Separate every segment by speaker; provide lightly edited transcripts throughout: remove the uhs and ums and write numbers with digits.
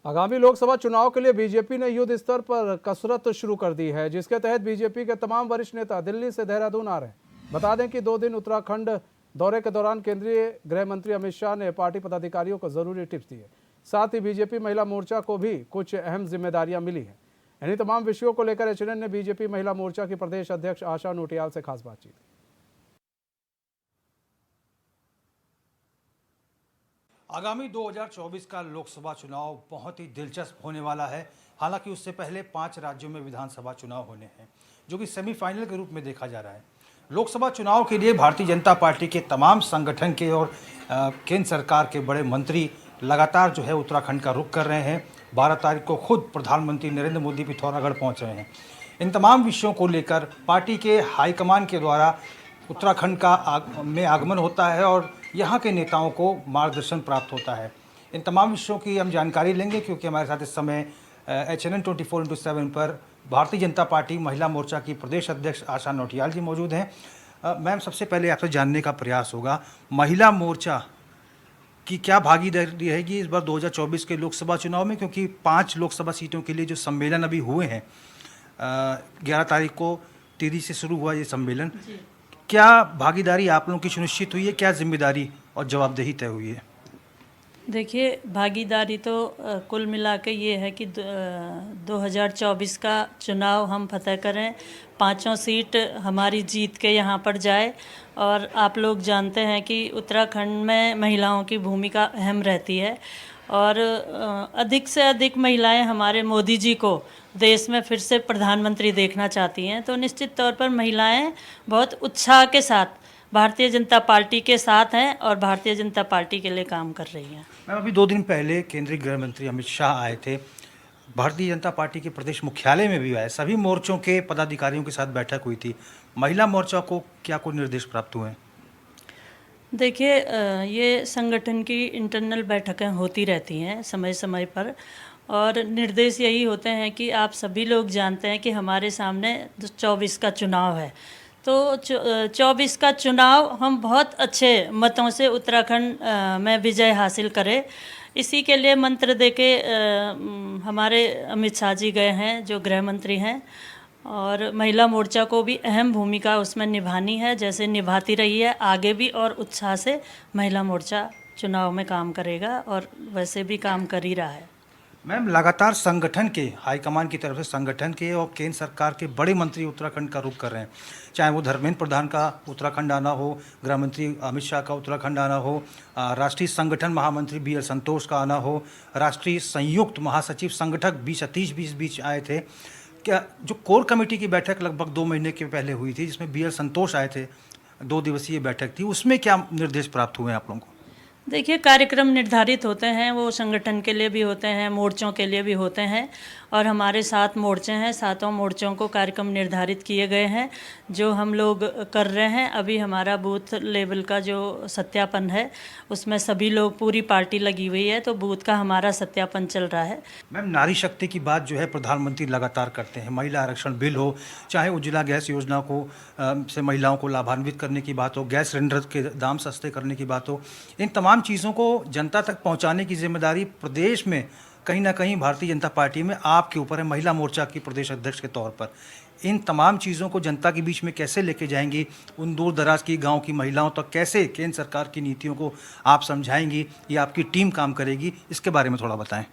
Speaker 1: आगामी लोकसभा चुनाव के लिए बीजेपी ने युद्ध स्तर पर कसरत शुरू कर दी है, जिसके तहत बीजेपी के तमाम वरिष्ठ नेता दिल्ली से देहरादून आ रहे हैं। बता दें कि 2 दिन उत्तराखंड दौरे के दौरान केंद्रीय गृह मंत्री अमित शाह ने पार्टी पदाधिकारियों को जरूरी टिप्स दिए। साथ ही बीजेपी महिला मोर्चा को भी कुछ अहम जिम्मेदारियां मिली हैं। इन्हीं तमाम विषयों को लेकर एचएनएन ने बीजेपी महिला मोर्चा की प्रदेश अध्यक्ष आशा नोटियाल से खास बातचीत की।
Speaker 2: आगामी 2024 का लोकसभा चुनाव बहुत ही दिलचस्प होने वाला है। हालांकि उससे पहले 5 राज्यों में विधानसभा चुनाव होने हैं, जो कि सेमीफाइनल के रूप में देखा जा रहा है। लोकसभा चुनाव के लिए भारतीय जनता पार्टी के तमाम संगठन के और केंद्र सरकार के बड़े मंत्री लगातार जो है उत्तराखंड का रुख कर रहे हैं। 12 तारीख को खुद प्रधानमंत्री नरेंद्र मोदी पिथौरागढ़ पहुँच रहे हैं। इन तमाम विषयों को लेकर पार्टी के हाईकमान के द्वारा उत्तराखंड में आगमन होता है और यहाँ के नेताओं को मार्गदर्शन प्राप्त होता है। इन तमाम विषयों की हम जानकारी लेंगे, क्योंकि हमारे साथ इस समय HNN 24x7 पर भारतीय जनता पार्टी महिला मोर्चा की प्रदेश अध्यक्ष आशा नोटियाल जी मौजूद हैं। मैम, सबसे पहले आपसे जानने का प्रयास होगा, महिला मोर्चा की क्या भागीदारी रहेगी इस बार 2024 के लोकसभा चुनाव में, क्योंकि 5 लोकसभा सीटों के लिए जो सम्मेलन अभी हुए हैं, 11 तारीख को टिहरी से शुरू हुआ ये सम्मेलन, क्या भागीदारी आप लोगों की सुनिश्चित हुई है? क्या जिम्मेदारी और जवाबदेही तय हुई है?
Speaker 3: देखिए, भागीदारी तो कुल मिला के ये है कि 2024 का चुनाव हम फतह करें, 5 सीट हमारी जीत के यहाँ पर जाए। और आप लोग जानते हैं कि उत्तराखंड में महिलाओं की भूमिका अहम रहती है और अधिक से अधिक महिलाएं हमारे मोदी जी को देश में फिर से प्रधानमंत्री देखना चाहती हैं। तो निश्चित तौर पर महिलाएं बहुत उत्साह के साथ भारतीय जनता पार्टी के साथ हैं और भारतीय जनता पार्टी के लिए काम कर रही हैं।
Speaker 2: मैम, अभी 2 दिन पहले केंद्रीय गृह मंत्री अमित शाह आए थे, भारतीय जनता पार्टी के प्रदेश मुख्यालय में भी आए, सभी मोर्चों के पदाधिकारियों के साथ बैठक हुई थी। महिला मोर्चा को क्या कोई निर्देश प्राप्त हुए हैं?
Speaker 3: देखिए, ये संगठन की इंटरनल बैठकें होती रहती हैं समय समय पर, और निर्देश यही होते हैं कि आप सभी लोग जानते हैं कि हमारे सामने 24 का चुनाव है। तो 24 का चुनाव हम बहुत अच्छे मतों से उत्तराखंड में विजय हासिल करें, इसी के लिए मंत्र देके हमारे अमित शाह जी गए हैं, जो गृह मंत्री हैं। और महिला मोर्चा को भी अहम भूमिका उसमें निभानी है, जैसे निभाती रही है, आगे भी और उत्साह से महिला मोर्चा चुनाव में काम करेगा और वैसे भी काम कर ही रहा है।
Speaker 2: मैम, लगातार संगठन के हाईकमान की तरफ से संगठन के और केंद्र सरकार के बड़े मंत्री उत्तराखंड का रुख कर रहे हैं, चाहे वो धर्मेंद्र प्रधान का उत्तराखंड आना हो, गृह मंत्री अमित शाह का उत्तराखंड आना हो, राष्ट्रीय संगठन महामंत्री BL संतोष का आना हो, राष्ट्रीय संयुक्त महासचिव संगठक बी सतीश भी इस बीच आए थे। क्या जो कोर कमेटी की बैठक लगभग 2 महीने के पहले हुई थी, जिसमें BL संतोष आए थे, 2 दिवसीय बैठक थी, उसमें क्या निर्देश प्राप्त हुए हैं आप लोगों को?
Speaker 3: देखिए, कार्यक्रम निर्धारित होते हैं, वो संगठन के लिए भी होते हैं, मोर्चों के लिए भी होते हैं, और हमारे 7 मोर्चे हैं, 7 मोर्चों को कार्यक्रम निर्धारित किए गए हैं जो हम लोग कर रहे हैं। अभी हमारा बूथ लेवल का जो सत्यापन है, उसमें सभी लोग, पूरी पार्टी लगी हुई है, तो बूथ का हमारा सत्यापन चल रहा है।
Speaker 2: मैम, नारी शक्ति की बात जो है प्रधानमंत्री लगातार करते हैं, महिला आरक्षण बिल हो, चाहे उज्ज्वला गैस योजना को से महिलाओं को लाभान्वित करने की बात हो, गैस सिलेंडर के दाम सस्ते करने की बात हो, इन तमाम चीज़ों को जनता तक पहुंचाने की जिम्मेदारी प्रदेश में कहीं ना कहीं भारतीय जनता पार्टी में आपके ऊपर है, महिला मोर्चा की प्रदेश अध्यक्ष के तौर पर। इन तमाम चीज़ों को जनता के बीच में कैसे लेके जाएंगी, उन दूर दराज की गांव की महिलाओं तक कैसे केंद्र सरकार की नीतियों को आप समझाएंगी, ये आपकी टीम काम करेगी, इसके बारे में थोड़ा बताएं।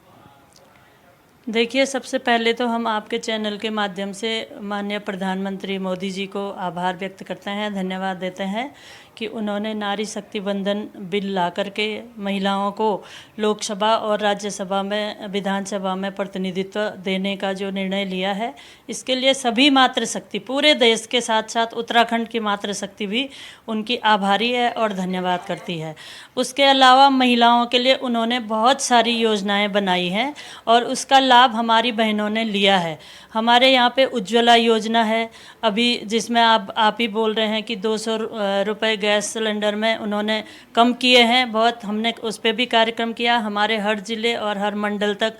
Speaker 3: देखिए, सबसे पहले तो हम आपके चैनल के माध्यम से माननीय प्रधानमंत्री मोदी जी को आभार व्यक्त करते हैं, धन्यवाद देते हैं कि उन्होंने नारी शक्ति बंधन बिल ला करके महिलाओं को लोकसभा और राज्यसभा में, विधानसभा में प्रतिनिधित्व देने का जो निर्णय लिया है, इसके लिए सभी मातृशक्ति, पूरे देश के साथ साथ उत्तराखंड की मातृशक्ति भी उनकी आभारी है और धन्यवाद करती है। उसके अलावा महिलाओं के लिए उन्होंने बहुत सारी योजनाएं बनाई हैं और उसका लाभ हमारी बहनों ने लिया है। हमारे यहाँ पे उज्ज्वला योजना है अभी, जिसमें आप ही बोल रहे हैं कि 200 रुपये गैस सिलेंडर में उन्होंने कम किए हैं बहुत, हमने उस पर भी कार्यक्रम किया। हमारे हर जिले और हर मंडल तक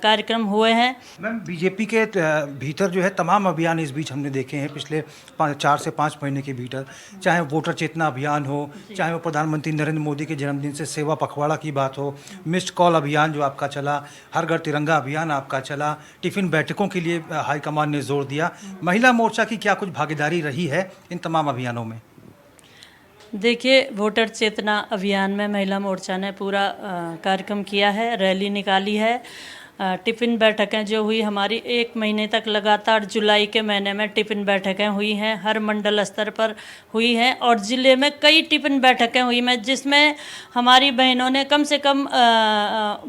Speaker 3: कार्यक्रम हुए हैं।
Speaker 2: मैम, बीजेपी के भीतर जो है तमाम अभियान इस बीच हमने देखे हैं पिछले 4 से 5 महीने के भीतर, चाहे वोटर चेतना अभियान हो, चाहे वो प्रधानमंत्री नरेंद्र मोदी के जन्मदिन से सेवा पखवाड़ा की बात हो, मिस्ड कॉल अभियान जो आपका चला, हर घर तिरंगा अभियान आपका चला, टिफिन बैठकों के लिए हाईकमान ने जोर दिया। महिला मोर्चा की क्या कुछ भागीदारी रही है इन तमाम अभियानों में?
Speaker 3: देखिए, वोटर चेतना अभियान में महिला मोर्चा ने पूरा कार्यक्रम किया है, रैली निकाली है। टिफ़िन बैठकें जो हुई हमारी 1 महीने तक लगातार, जुलाई के महीने में टिफ़िन बैठकें हुई हैं, हर मंडल स्तर पर हुई हैं और ज़िले में कई टिफ़िन बैठकें हुई हैं जिसमें हमारी बहनों ने कम से कम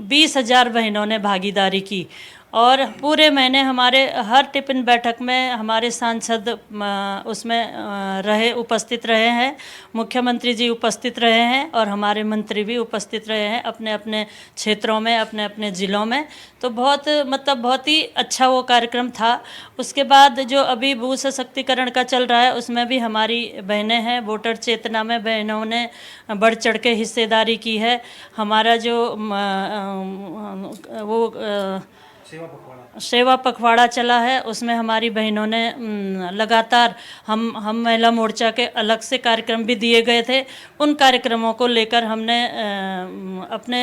Speaker 3: 20,000 बहनों ने भागीदारी की। और पूरे महीने हमारे हर टिफ़िन बैठक में हमारे सांसद उसमें उपस्थित रहे हैं, मुख्यमंत्री जी उपस्थित रहे हैं और हमारे मंत्री भी उपस्थित रहे हैं अपने अपने क्षेत्रों में, अपने अपने ज़िलों में। तो बहुत ही अच्छा वो कार्यक्रम था। उसके बाद जो अभी बूथ सशक्तिकरण का चल रहा है उसमें भी हमारी बहनें हैं, वोटर चेतना में बहनों ने बढ़ चढ़ के हिस्सेदारी की है। हमारा जो सेवा पखवाड़ा चला है उसमें हमारी बहनों ने लगातार, हम महिला मोर्चा के अलग से कार्यक्रम भी दिए गए थे, उन कार्यक्रमों को लेकर हमने अपने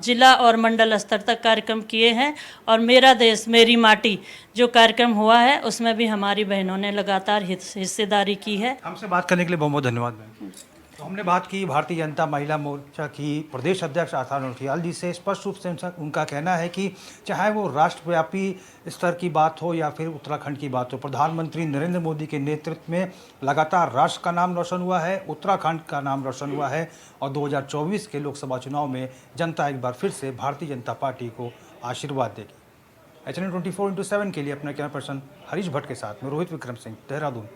Speaker 3: जिला और मंडल स्तर तक कार्यक्रम किए हैं। और मेरा देश मेरी माटी जो कार्यक्रम हुआ है उसमें भी हमारी बहनों ने लगातार हिस्सेदारी की है।
Speaker 2: हमसे बात करने के लिए बहुत बहुत धन्यवाद मैम। तो हमने बात की भारतीय जनता महिला मोर्चा की प्रदेश अध्यक्ष आशा नौटियाल जी से। स्पष्ट रूप से उनका कहना है कि चाहे वो राष्ट्रव्यापी स्तर की बात हो या फिर उत्तराखंड की बात हो, प्रधानमंत्री नरेंद्र मोदी के नेतृत्व में लगातार राष्ट्र का नाम रोशन हुआ है, उत्तराखंड का नाम रोशन हुआ है और 2024 के लोकसभा चुनाव में जनता एक बार फिर से भारतीय जनता पार्टी को आशीर्वाद देगी। HN 24/7 के लिए अपने कैमरा पर्सन हरीश भट्ट के साथ में रोहित विक्रम सिंह, देहरादून।